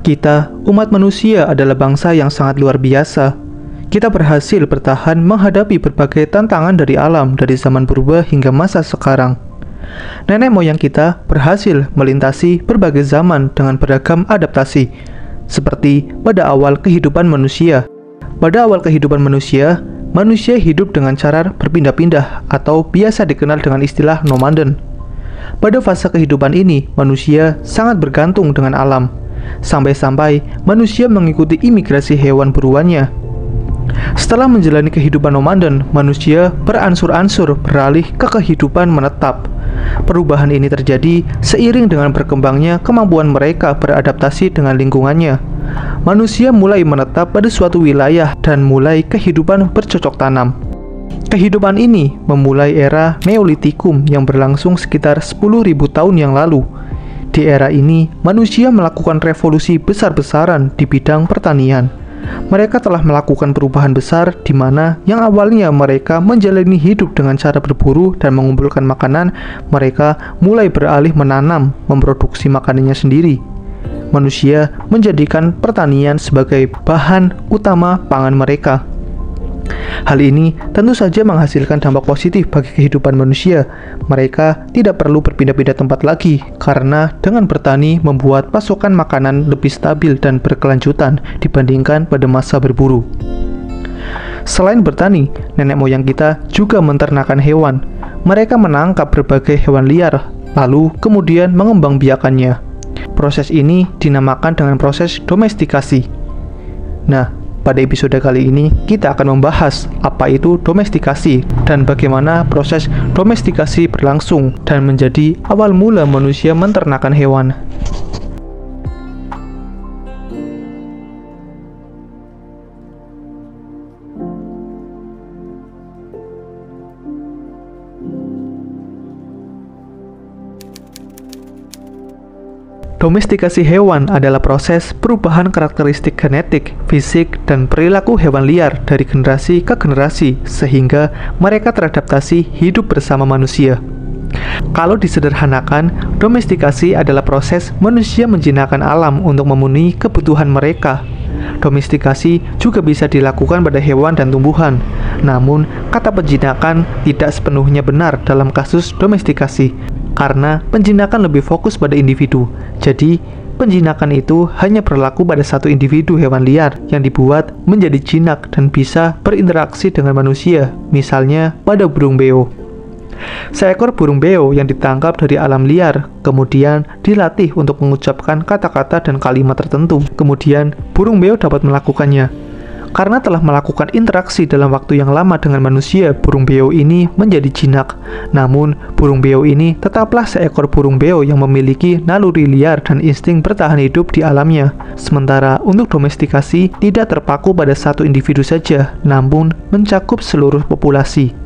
Kita, umat manusia, adalah bangsa yang sangat luar biasa. Kita berhasil bertahan menghadapi berbagai tantangan dari alam dari zaman purba hingga masa sekarang. Nenek moyang kita berhasil melintasi berbagai zaman dengan beragam adaptasi, seperti pada awal kehidupan manusia. Pada awal kehidupan manusia, manusia hidup dengan cara berpindah-pindah atau biasa dikenal dengan istilah nomaden. Pada fase kehidupan ini, manusia sangat bergantung dengan alam, sampai-sampai manusia mengikuti imigrasi hewan buruannya. Setelah menjalani kehidupan nomaden, manusia beransur-ansur beralih ke kehidupan menetap. Perubahan ini terjadi seiring dengan berkembangnya kemampuan mereka beradaptasi dengan lingkungannya. Manusia mulai menetap pada suatu wilayah dan mulai kehidupan bercocok tanam. Kehidupan ini memulai era Neolitikum yang berlangsung sekitar 10.000 tahun yang lalu. Di era ini, manusia melakukan revolusi besar-besaran di bidang pertanian. Mereka telah melakukan perubahan besar di mana yang awalnya mereka menjalani hidup dengan cara berburu dan mengumpulkan makanan, mereka mulai beralih menanam, memproduksi makanannya sendiri. Manusia menjadikan pertanian sebagai bahan utama pangan mereka. Hal ini tentu saja menghasilkan dampak positif bagi kehidupan manusia. Mereka tidak perlu berpindah-pindah tempat lagi, karena dengan bertani membuat pasokan makanan lebih stabil dan berkelanjutan dibandingkan pada masa berburu. Selain bertani, nenek moyang kita juga menternakan hewan. Mereka menangkap berbagai hewan liar, lalu kemudian mengembangbiakannya. Proses ini dinamakan dengan proses domestikasi. Nah, pada episode kali ini, kita akan membahas apa itu domestikasi dan bagaimana proses domestikasi berlangsung dan menjadi awal mula manusia menternakan hewan. Domestikasi hewan adalah proses perubahan karakteristik genetik, fisik, dan perilaku hewan liar dari generasi ke generasi sehingga mereka teradaptasi hidup bersama manusia. Kalau disederhanakan, domestikasi adalah proses manusia menjinakkan alam untuk memenuhi kebutuhan mereka. Domestikasi juga bisa dilakukan pada hewan dan tumbuhan. Namun, kata penjinakan tidak sepenuhnya benar dalam kasus domestikasi, karena penjinakan lebih fokus pada individu. Jadi, penjinakan itu hanya berlaku pada satu individu hewan liar yang dibuat menjadi jinak dan bisa berinteraksi dengan manusia, misalnya pada burung beo. Seekor burung beo yang ditangkap dari alam liar, kemudian dilatih untuk mengucapkan kata-kata dan kalimat tertentu. Kemudian, burung beo dapat melakukannya. Karena telah melakukan interaksi dalam waktu yang lama dengan manusia, burung beo ini menjadi jinak. Namun, burung beo ini tetaplah seekor burung beo yang memiliki naluri liar dan insting bertahan hidup di alamnya. Sementara untuk domestikasi tidak terpaku pada satu individu saja, namun mencakup seluruh populasi.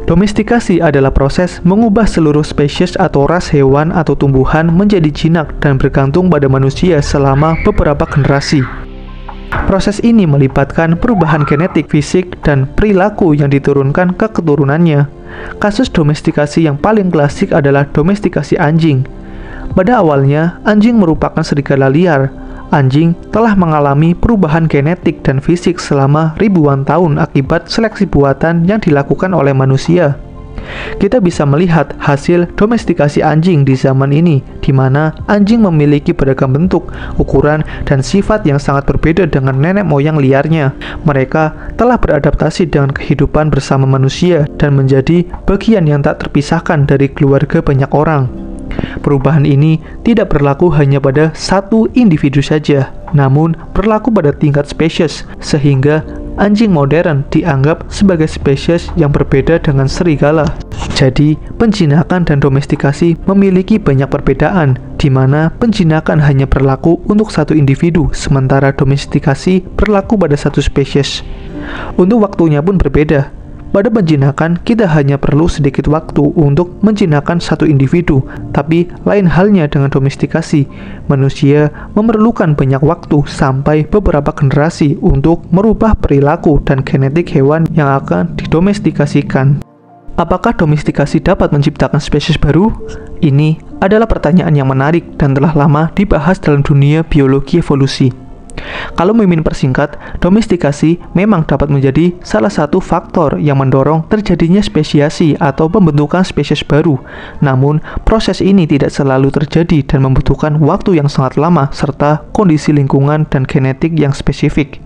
Domestikasi adalah proses mengubah seluruh spesies atau ras hewan atau tumbuhan menjadi jinak dan bergantung pada manusia selama beberapa generasi. Proses ini melibatkan perubahan genetik, fisik, dan perilaku yang diturunkan ke keturunannya. Kasus domestikasi yang paling klasik adalah domestikasi anjing. Pada awalnya, anjing merupakan serigala liar. Anjing telah mengalami perubahan genetik dan fisik selama ribuan tahun akibat seleksi buatan yang dilakukan oleh manusia. Kita bisa melihat hasil domestikasi anjing di zaman ini, di mana anjing memiliki beragam bentuk, ukuran, dan sifat yang sangat berbeda dengan nenek moyang liarnya. Mereka telah beradaptasi dengan kehidupan bersama manusia dan menjadi bagian yang tak terpisahkan dari keluarga banyak orang. Perubahan ini tidak berlaku hanya pada satu individu saja, namun berlaku pada tingkat spesies, sehingga anjing modern dianggap sebagai spesies yang berbeda dengan serigala. Jadi, penjinakan dan domestikasi memiliki banyak perbedaan, di mana penjinakan hanya berlaku untuk satu individu, sementara domestikasi berlaku pada satu spesies. Untuk waktunya pun berbeda. Pada penjinakan, kita hanya perlu sedikit waktu untuk menjinakkan satu individu, tapi lain halnya dengan domestikasi. Manusia memerlukan banyak waktu sampai beberapa generasi untuk merubah perilaku dan genetik hewan yang akan didomestikasikan. Apakah domestikasi dapat menciptakan spesies baru? Ini adalah pertanyaan yang menarik dan telah lama dibahas dalam dunia biologi evolusi. Kalau mimin persingkat, domestikasi memang dapat menjadi salah satu faktor yang mendorong terjadinya spesiasi atau pembentukan spesies baru. Namun, proses ini tidak selalu terjadi dan membutuhkan waktu yang sangat lama serta kondisi lingkungan dan genetik yang spesifik.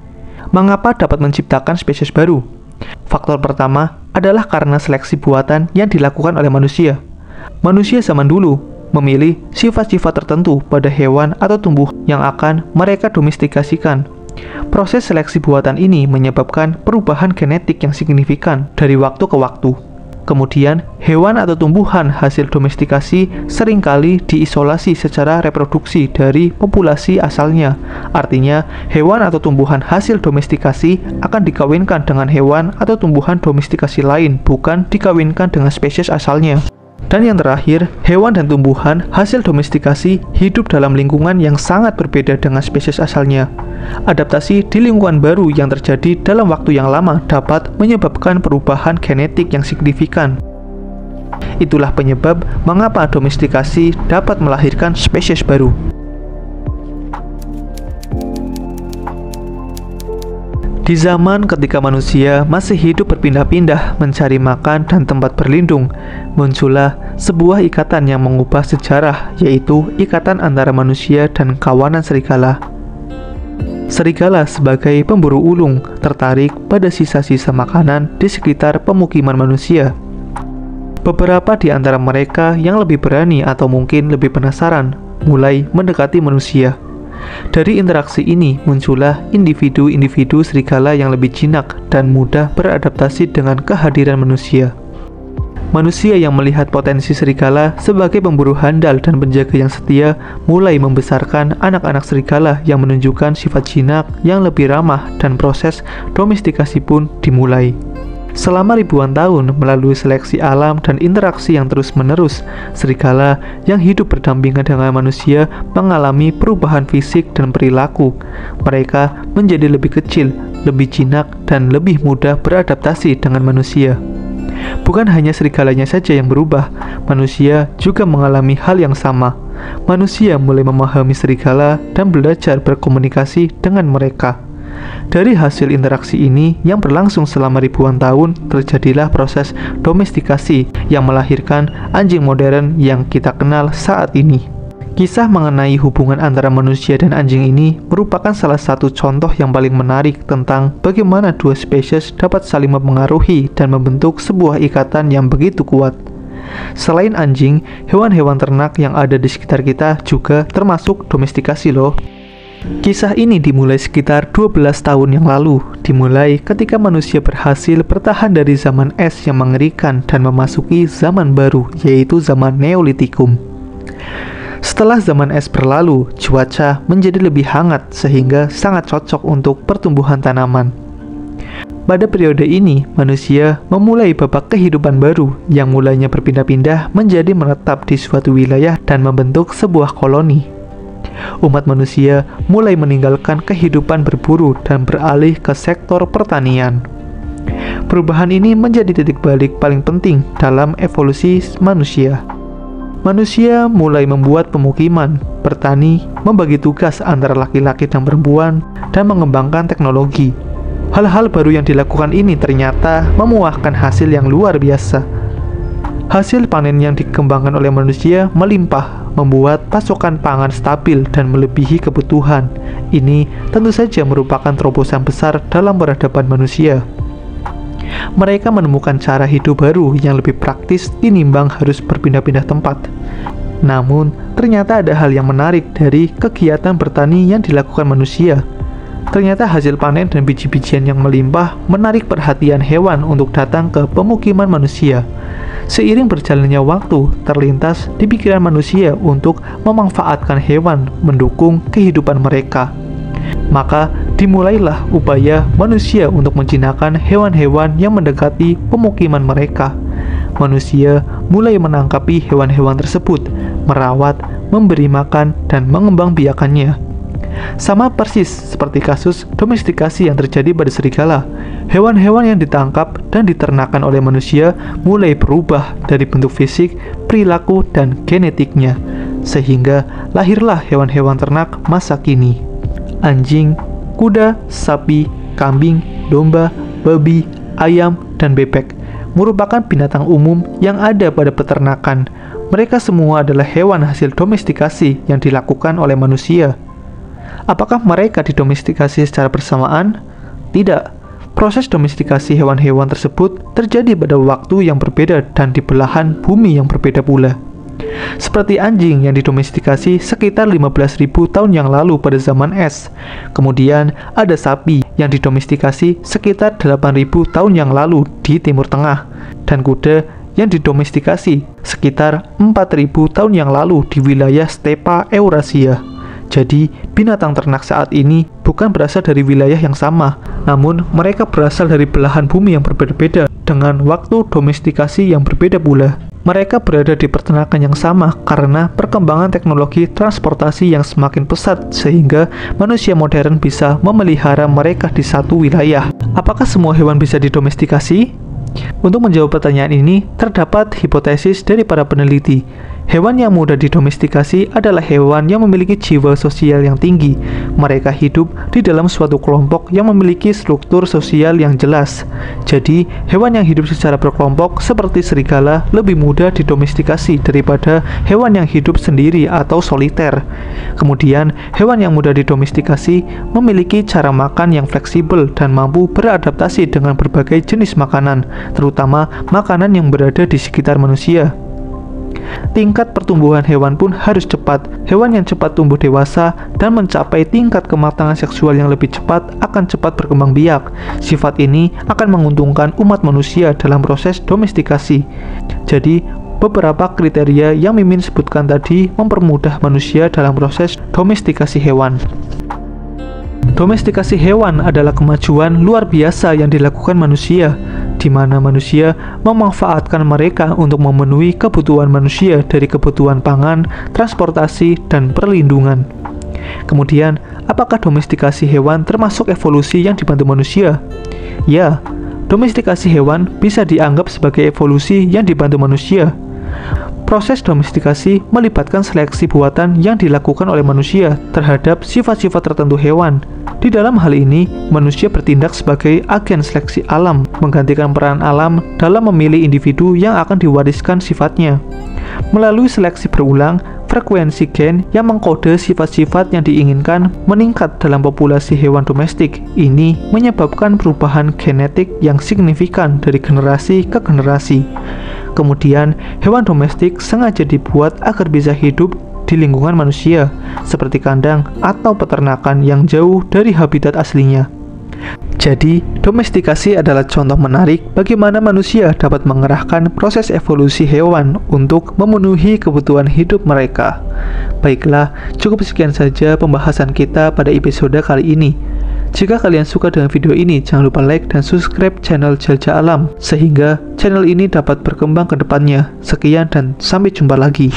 Mengapa dapat menciptakan spesies baru? Faktor pertama adalah karena seleksi buatan yang dilakukan oleh manusia. Manusia zaman dulu memilih sifat-sifat tertentu pada hewan atau tumbuh yang akan mereka domestikasikan. Proses seleksi buatan ini menyebabkan perubahan genetik yang signifikan dari waktu ke waktu. Kemudian, hewan atau tumbuhan hasil domestikasi seringkali diisolasi secara reproduksi dari populasi asalnya. Artinya, hewan atau tumbuhan hasil domestikasi akan dikawinkan dengan hewan atau tumbuhan domestikasi lain, bukan dikawinkan dengan spesies asalnya. Dan yang terakhir, hewan dan tumbuhan hasil domestikasi hidup dalam lingkungan yang sangat berbeda dengan spesies asalnya. Adaptasi di lingkungan baru yang terjadi dalam waktu yang lama dapat menyebabkan perubahan genetik yang signifikan. Itulah penyebab mengapa domestikasi dapat melahirkan spesies baru. Di zaman ketika manusia masih hidup berpindah-pindah mencari makan dan tempat berlindung, muncullah sebuah ikatan yang mengubah sejarah, yaitu ikatan antara manusia dan kawanan serigala. Serigala sebagai pemburu ulung tertarik pada sisa-sisa makanan di sekitar pemukiman manusia. Beberapa di antara mereka yang lebih berani atau mungkin lebih penasaran mulai mendekati manusia. Dari interaksi ini muncullah individu-individu serigala yang lebih jinak dan mudah beradaptasi dengan kehadiran manusia. Manusia yang melihat potensi serigala sebagai pemburu handal dan penjaga yang setia mulai membesarkan anak-anak serigala yang menunjukkan sifat jinak yang lebih ramah dan proses domestikasi pun dimulai. Selama ribuan tahun, melalui seleksi alam dan interaksi yang terus-menerus, serigala yang hidup berdampingan dengan manusia mengalami perubahan fisik dan perilaku. Mereka menjadi lebih kecil, lebih jinak, dan lebih mudah beradaptasi dengan manusia. Bukan hanya serigalanya saja yang berubah, manusia juga mengalami hal yang sama. Manusia mulai memahami serigala dan belajar berkomunikasi dengan mereka. Dari hasil interaksi ini yang berlangsung selama ribuan tahun, terjadilah proses domestikasi yang melahirkan anjing modern yang kita kenal saat ini. Kisah mengenai hubungan antara manusia dan anjing ini merupakan salah satu contoh yang paling menarik tentang bagaimana dua spesies dapat saling mempengaruhi dan membentuk sebuah ikatan yang begitu kuat. Selain anjing, hewan-hewan ternak yang ada di sekitar kita juga termasuk domestikasi loh. Kisah ini dimulai sekitar 12 tahun yang lalu, dimulai ketika manusia berhasil bertahan dari zaman es yang mengerikan dan memasuki zaman baru, yaitu zaman Neolitikum. Setelah zaman es berlalu, cuaca menjadi lebih hangat sehingga sangat cocok untuk pertumbuhan tanaman. Pada periode ini, manusia memulai babak kehidupan baru yang mulainya berpindah-pindah menjadi menetap di suatu wilayah dan membentuk sebuah koloni. Umat manusia mulai meninggalkan kehidupan berburu dan beralih ke sektor pertanian. Perubahan ini menjadi titik balik paling penting dalam evolusi manusia. Manusia mulai membuat pemukiman, bertani, membagi tugas antara laki-laki dan perempuan, dan mengembangkan teknologi. Hal-hal baru yang dilakukan ini ternyata memuahkan hasil yang luar biasa. Hasil panen yang dikembangkan oleh manusia melimpah, membuat pasokan pangan stabil dan melebihi kebutuhan. Ini tentu saja merupakan terobosan besar dalam peradaban manusia. Mereka menemukan cara hidup baru yang lebih praktis tinimbang harus berpindah-pindah tempat. Namun, ternyata ada hal yang menarik dari kegiatan bertani yang dilakukan manusia. Ternyata hasil panen dan biji-bijian yang melimpah menarik perhatian hewan untuk datang ke pemukiman manusia. Seiring berjalannya waktu, terlintas di pikiran manusia untuk memanfaatkan hewan mendukung kehidupan mereka. Maka dimulailah upaya manusia untuk menjinakkan hewan-hewan yang mendekati pemukiman mereka. Manusia mulai menangkapi hewan-hewan tersebut, merawat, memberi makan, dan mengembangbiakannya. Sama persis seperti kasus domestikasi yang terjadi pada serigala. hewan-hewan yang ditangkap dan diternakan oleh manusia mulai berubah dari bentuk fisik, perilaku, dan genetiknya, sehingga lahirlah hewan-hewan ternak masa kini. Anjing, kuda, sapi, kambing, domba, babi, ayam, dan bebek merupakan binatang umum yang ada pada peternakan. Mereka semua adalah hewan hasil domestikasi yang dilakukan oleh manusia. Apakah mereka didomestikasi secara bersamaan? Tidak. Proses domestikasi hewan-hewan tersebut terjadi pada waktu yang berbeda dan di belahan bumi yang berbeda pula. Seperti anjing yang didomestikasi sekitar 15.000 tahun yang lalu pada zaman es. Kemudian ada sapi yang didomestikasi sekitar 8.000 tahun yang lalu di Timur Tengah, dan kuda yang didomestikasi sekitar 4.000 tahun yang lalu di wilayah stepa Eurasia. Jadi, binatang ternak saat ini bukan berasal dari wilayah yang sama, namun mereka berasal dari belahan bumi yang berbeda-beda dengan waktu domestikasi yang berbeda pula. Mereka berada di peternakan yang sama karena perkembangan teknologi transportasi yang semakin pesat sehingga manusia modern bisa memelihara mereka di satu wilayah. Apakah semua hewan bisa didomestikasi? Untuk menjawab pertanyaan ini, terdapat hipotesis dari para peneliti. Hewan yang mudah didomestikasi adalah hewan yang memiliki jiwa sosial yang tinggi. Mereka hidup di dalam suatu kelompok yang memiliki struktur sosial yang jelas. Jadi, hewan yang hidup secara berkelompok seperti serigala lebih mudah didomestikasi daripada hewan yang hidup sendiri atau soliter. Kemudian, hewan yang mudah didomestikasi memiliki cara makan yang fleksibel dan mampu beradaptasi dengan berbagai jenis makanan, terutama makanan yang berada di sekitar manusia. Tingkat pertumbuhan hewan pun harus cepat. Hewan yang cepat tumbuh dewasa dan mencapai tingkat kematangan seksual yang lebih cepat akan cepat berkembang biak. Sifat ini akan menguntungkan umat manusia dalam proses domestikasi. Jadi, beberapa kriteria yang Mimin sebutkan tadi mempermudah manusia dalam proses domestikasi hewan. Domestikasi hewan adalah kemajuan luar biasa yang dilakukan manusia, di mana manusia memanfaatkan mereka untuk memenuhi kebutuhan manusia dari kebutuhan pangan, transportasi, dan perlindungan. Kemudian, apakah domestikasi hewan termasuk evolusi yang dibantu manusia? Ya, domestikasi hewan bisa dianggap sebagai evolusi yang dibantu manusia. Proses domestikasi melibatkan seleksi buatan yang dilakukan oleh manusia terhadap sifat-sifat tertentu hewan. Di dalam hal ini, manusia bertindak sebagai agen seleksi alam, menggantikan peran alam dalam memilih individu yang akan diwariskan sifatnya. Melalui seleksi berulang, frekuensi gen yang mengkode sifat-sifat yang diinginkan meningkat dalam populasi hewan domestik. Ini menyebabkan perubahan genetik yang signifikan dari generasi ke generasi. Kemudian, hewan domestik sengaja dibuat agar bisa hidup di lingkungan manusia, seperti kandang atau peternakan yang jauh dari habitat aslinya. Jadi, domestikasi adalah contoh menarik bagaimana manusia dapat mengerahkan proses evolusi hewan untuk memenuhi kebutuhan hidup mereka. Baiklah, cukup sekian saja pembahasan kita pada episode kali ini. Jika kalian suka dengan video ini, jangan lupa like dan subscribe channel Jelajah Alam, sehingga channel ini dapat berkembang ke depannya. Sekian dan sampai jumpa lagi.